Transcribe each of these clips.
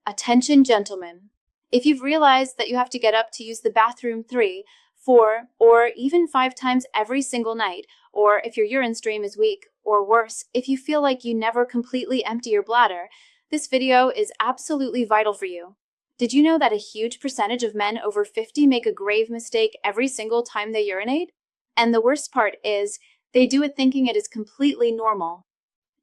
Attention, gentlemen. If you've realized that you have to get up to use the bathroom 3, 4, or even 5 times every single night, or if your urine stream is weak, or worse, if you feel like you never completely empty your bladder, this video is absolutely vital for you. Did you know that a huge percentage of men over 50 make a grave mistake every single time they urinate? And the worst part is, they do it thinking it is completely normal.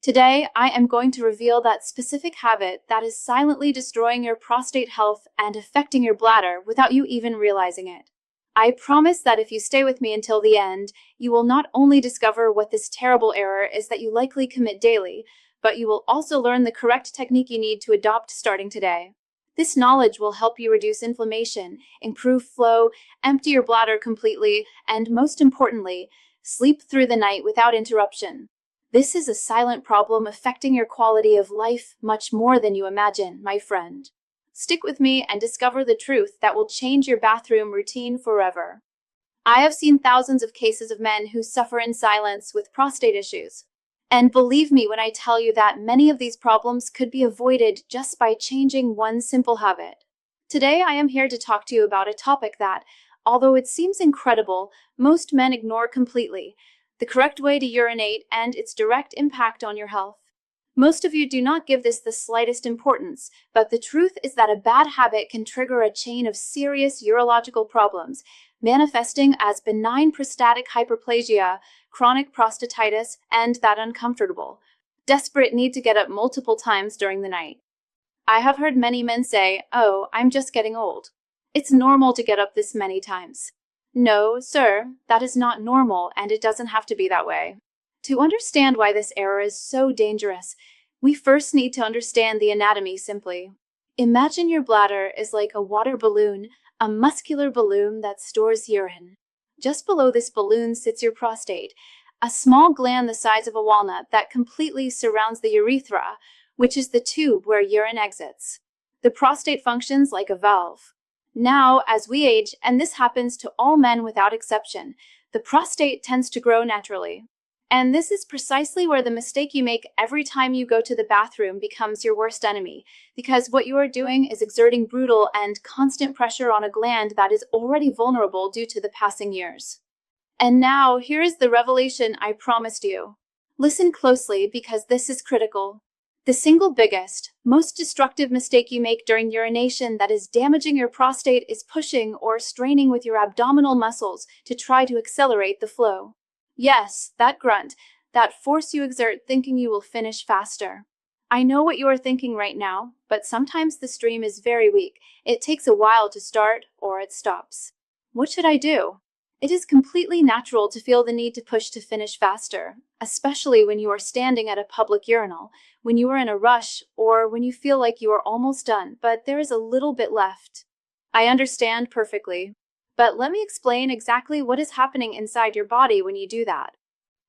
Today, I am going to reveal that specific habit that is silently destroying your prostate health and affecting your bladder without you even realizing it. I promise that if you stay with me until the end, you will not only discover what this terrible error is that you likely commit daily, but you will also learn the correct technique you need to adopt starting today. This knowledge will help you reduce inflammation, improve flow, empty your bladder completely, and most importantly, sleep through the night without interruption. This is a silent problem affecting your quality of life much more than you imagine, my friend. Stick with me and discover the truth that will change your bathroom routine forever. I have seen thousands of cases of men who suffer in silence with prostate issues. And believe me when I tell you that many of these problems could be avoided just by changing one simple habit. Today I am here to talk to you about a topic that, although it seems incredible, most men ignore completely: the correct way to urinate and its direct impact on your health. Most of you do not give this the slightest importance, but the truth is that a bad habit can trigger a chain of serious urological problems, manifesting as benign prostatic hyperplasia, chronic prostatitis, and that uncomfortable, desperate need to get up multiple times during the night. I have heard many men say, "Oh, I'm just getting old. It's normal to get up this many times." No, sir, that is not normal, and it doesn't have to be that way. To understand why this error is so dangerous, we first need to understand the anatomy simply. Imagine your bladder is like a water balloon, a muscular balloon that stores urine. Just below this balloon sits your prostate, a small gland the size of a walnut that completely surrounds the urethra, which is the tube where urine exits. The prostate functions like a valve. Now, as we age, and this happens to all men without exception, the prostate tends to grow naturally. And this is precisely where the mistake you make every time you go to the bathroom becomes your worst enemy, because what you are doing is exerting brutal and constant pressure on a gland that is already vulnerable due to the passing years. And now, here is the revelation I promised you. Listen closely because this is critical. The single biggest, most destructive mistake you make during urination that is damaging your prostate is pushing or straining with your abdominal muscles to try to accelerate the flow. Yes, that grunt, that force you exert thinking you will finish faster. I know what you are thinking right now, but sometimes the stream is very weak. It takes a while to start, or it stops. What should I do? It is completely natural to feel the need to push to finish faster, especially when you are standing at a public urinal, when you are in a rush, or when you feel like you are almost done, but there is a little bit left. I understand perfectly. But let me explain exactly what is happening inside your body when you do that.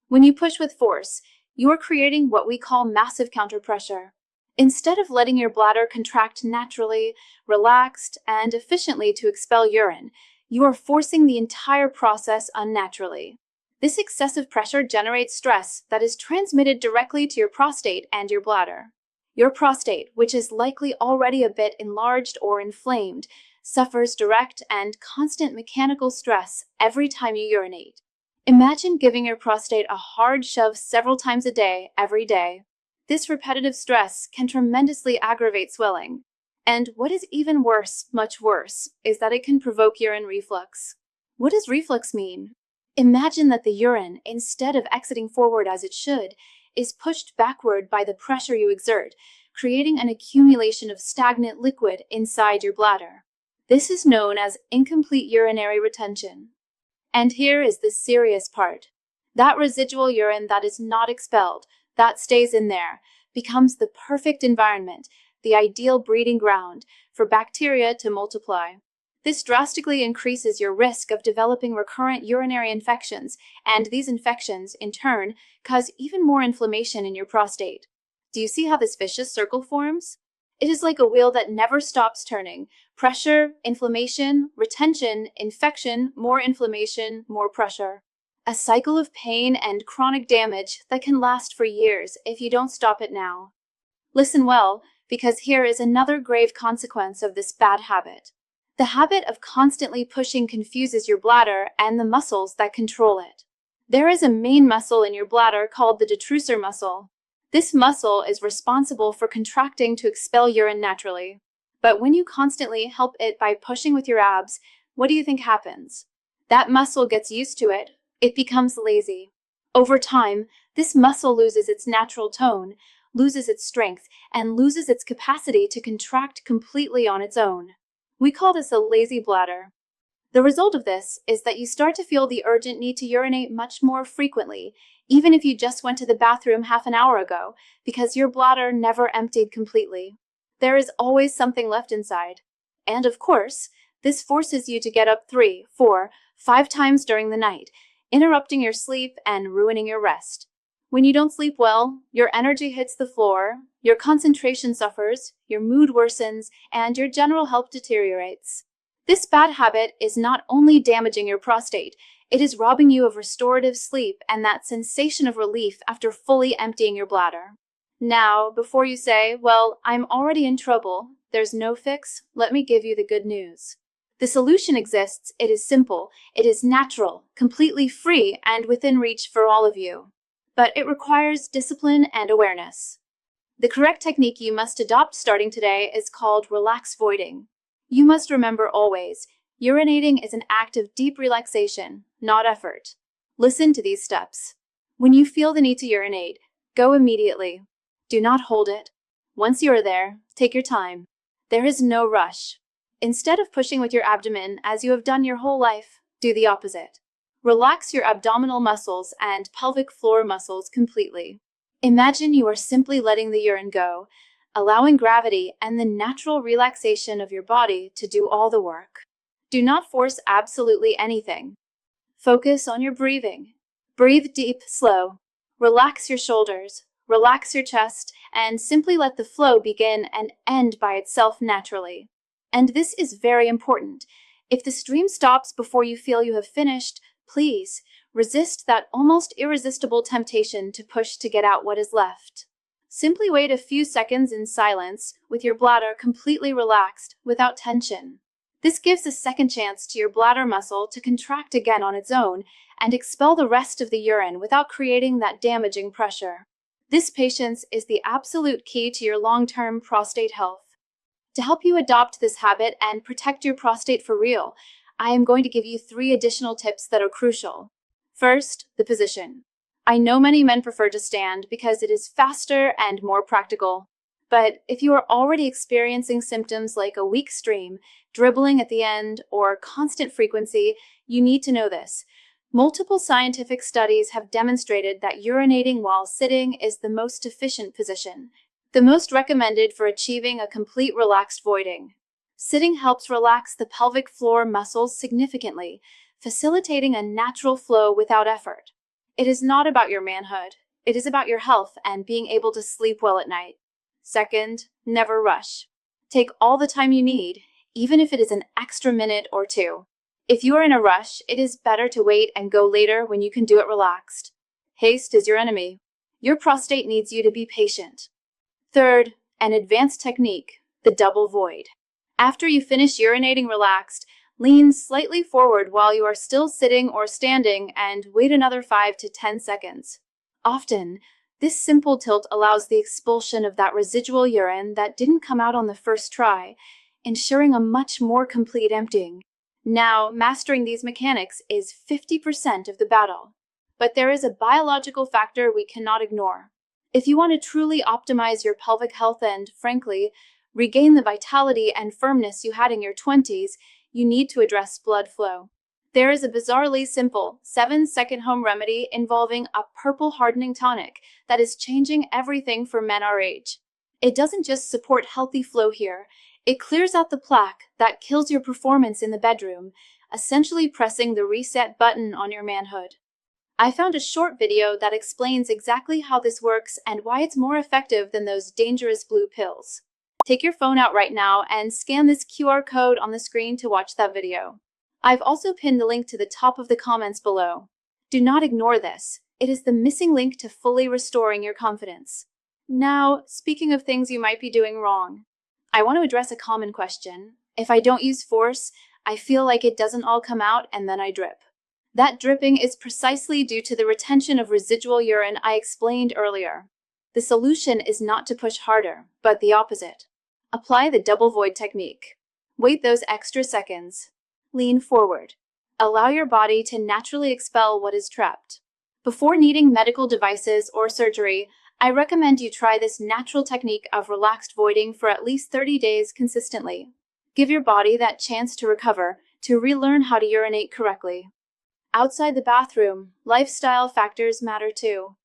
When you push with force, you are creating what we call massive counterpressure. Instead of letting your bladder contract naturally, relaxed, and efficiently to expel urine, you are forcing the entire process unnaturally. This excessive pressure generates stress that is transmitted directly to your prostate and your bladder. Your prostate, which is likely already a bit enlarged or inflamed, suffers direct and constant mechanical stress every time you urinate. Imagine giving your prostate a hard shove several times a day, every day. This repetitive stress can tremendously aggravate swelling. And what is even worse, much worse, is that it can provoke urine reflux. What does reflux mean? Imagine that the urine, instead of exiting forward as it should, is pushed backward by the pressure you exert, creating an accumulation of stagnant liquid inside your bladder. This is known as incomplete urinary retention. And here is the serious part. That residual urine that is not expelled, that stays in there, becomes the perfect environment, the ideal breeding ground for bacteria to multiply. This drastically increases your risk of developing recurrent urinary infections, and these infections, in turn, cause even more inflammation in your prostate. Do you see how this vicious circle forms? It is like a wheel that never stops turning. Pressure, inflammation, retention, infection, more inflammation, more pressure. A cycle of pain and chronic damage that can last for years if you don't stop it now. Listen well, because here is another grave consequence of this bad habit. The habit of constantly pushing confuses your bladder and the muscles that control it. There is a main muscle in your bladder called the detrusor muscle. This muscle is responsible for contracting to expel urine naturally. But when you constantly help it by pushing with your abs, what do you think happens? That muscle gets used to it. It becomes lazy. Over time, this muscle loses its natural tone, loses its strength, and loses its capacity to contract completely on its own. We call this a lazy bladder. The result of this is that you start to feel the urgent need to urinate much more frequently, even if you just went to the bathroom half an hour ago, because your bladder never emptied completely. There is always something left inside. And of course, this forces you to get up 3, 4, 5 times during the night, interrupting your sleep and ruining your rest. When you don't sleep well, your energy hits the floor, your concentration suffers, your mood worsens, and your general health deteriorates. This bad habit is not only damaging your prostate, it is robbing you of restorative sleep and that sensation of relief after fully emptying your bladder. Now, before you say, well, I'm already in trouble, there's no fix, let me give you the good news. The solution exists, it is simple, it is natural, completely free, and within reach for all of you. But it requires discipline and awareness. The correct technique you must adopt starting today is called relax voiding. You must remember always, urinating is an act of deep relaxation, not effort. Listen to these steps. When you feel the need to urinate, go immediately. Do not hold it. Once you are there, take your time. There is no rush. Instead of pushing with your abdomen as you have done your whole life, do the opposite. Relax your abdominal muscles and pelvic floor muscles completely. Imagine you are simply letting the urine go, allowing gravity and the natural relaxation of your body to do all the work. Do not force absolutely anything. Focus on your breathing. Breathe deep, slow. Relax your shoulders, relax your chest, and simply let the flow begin and end by itself naturally. And this is very important. If the stream stops before you feel you have finished, please resist that almost irresistible temptation to push to get out what is left. Simply wait a few seconds in silence with your bladder completely relaxed without tension. This gives a second chance to your bladder muscle to contract again on its own and expel the rest of the urine without creating that damaging pressure. This patience is the absolute key to your long-term prostate health. To help you adopt this habit and protect your prostate for real, I am going to give you 3 additional tips that are crucial. First, the position. I know many men prefer to stand because it is faster and more practical. But if you are already experiencing symptoms like a weak stream, dribbling at the end, or constant frequency, you need to know this. Multiple scientific studies have demonstrated that urinating while sitting is the most efficient position, the most recommended for achieving a complete relaxed voiding. Sitting helps relax the pelvic floor muscles significantly, facilitating a natural flow without effort. It is not about your manhood. It is about your health and being able to sleep well at night. Second, never rush. Take all the time you need, even if it is an extra minute or 2. If you are in a rush, it is better to wait and go later when you can do it relaxed. Haste is your enemy. Your prostate needs you to be patient. Third, an advanced technique, the double void. After you finish urinating relaxed, lean slightly forward while you are still sitting or standing and wait another 5 to 10 seconds. Often, this simple tilt allows the expulsion of that residual urine that didn't come out on the first try, ensuring a much more complete emptying. Now, mastering these mechanics is 50% of the battle. But there is a biological factor we cannot ignore. If you want to truly optimize your pelvic health and, frankly, regain the vitality and firmness you had in your 20s, you need to address blood flow. There is a bizarrely simple 7-second home remedy involving a purple hardening tonic that is changing everything for men our age. It doesn't just support healthy flow here, it clears out the plaque that kills your performance in the bedroom, essentially pressing the reset button on your manhood. I found a short video that explains exactly how this works and why it's more effective than those dangerous blue pills. Take your phone out right now and scan this QR code on the screen to watch that video. I've also pinned the link to the top of the comments below. Do not ignore this. It is the missing link to fully restoring your confidence. Now, speaking of things you might be doing wrong, I want to address a common question. If I don't use force, I feel like it doesn't all come out and then I drip. That dripping is precisely due to the retention of residual urine I explained earlier. The solution is not to push harder, but the opposite. Apply the double void technique. Wait those extra seconds. Lean forward. Allow your body to naturally expel what is trapped. Before needing medical devices or surgery, I recommend you try this natural technique of relaxed voiding for at least 30 days consistently. Give your body that chance to recover, to relearn how to urinate correctly. Outside the bathroom, lifestyle factors matter too.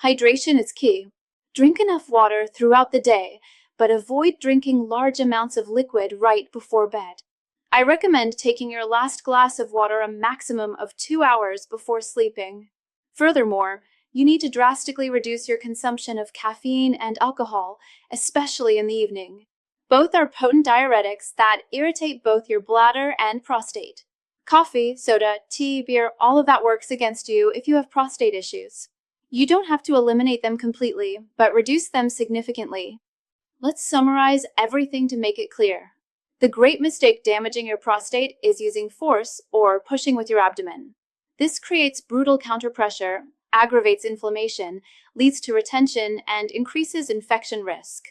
Hydration is key. Drink enough water throughout the day, but avoid drinking large amounts of liquid right before bed. I recommend taking your last glass of water a maximum of 2 hours before sleeping. Furthermore, you need to drastically reduce your consumption of caffeine and alcohol, especially in the evening. Both are potent diuretics that irritate both your bladder and prostate. Coffee, soda, tea, beer, all of that works against you if you have prostate issues. You don't have to eliminate them completely, but reduce them significantly. Let's summarize everything to make it clear. The great mistake damaging your prostate is using force or pushing with your abdomen. This creates brutal counterpressure, aggravates inflammation, leads to retention, and increases infection risk.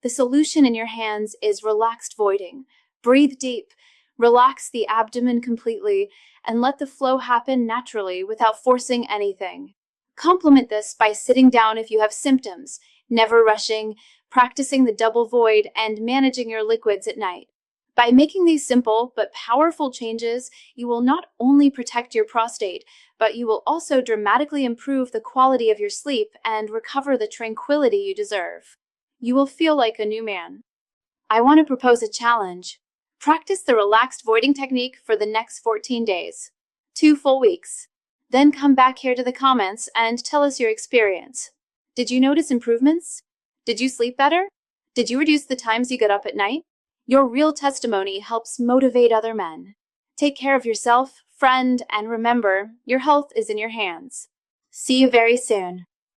The solution in your hands is relaxed voiding. Breathe deep, relax the abdomen completely, and let the flow happen naturally without forcing anything. Complement this by sitting down if you have symptoms, never rushing, practicing the double void, and managing your liquids at night. By making these simple but powerful changes, you will not only protect your prostate, but you will also dramatically improve the quality of your sleep and recover the tranquility you deserve. You will feel like a new man. I want to propose a challenge. Practice the relaxed voiding technique for the next 14 days, 2 full weeks. Then come back here to the comments and tell us your experience. Did you notice improvements? Did you sleep better? Did you reduce the times you get up at night? Your real testimony helps motivate other men. Take care of yourself, friend, and remember, your health is in your hands. See you very soon.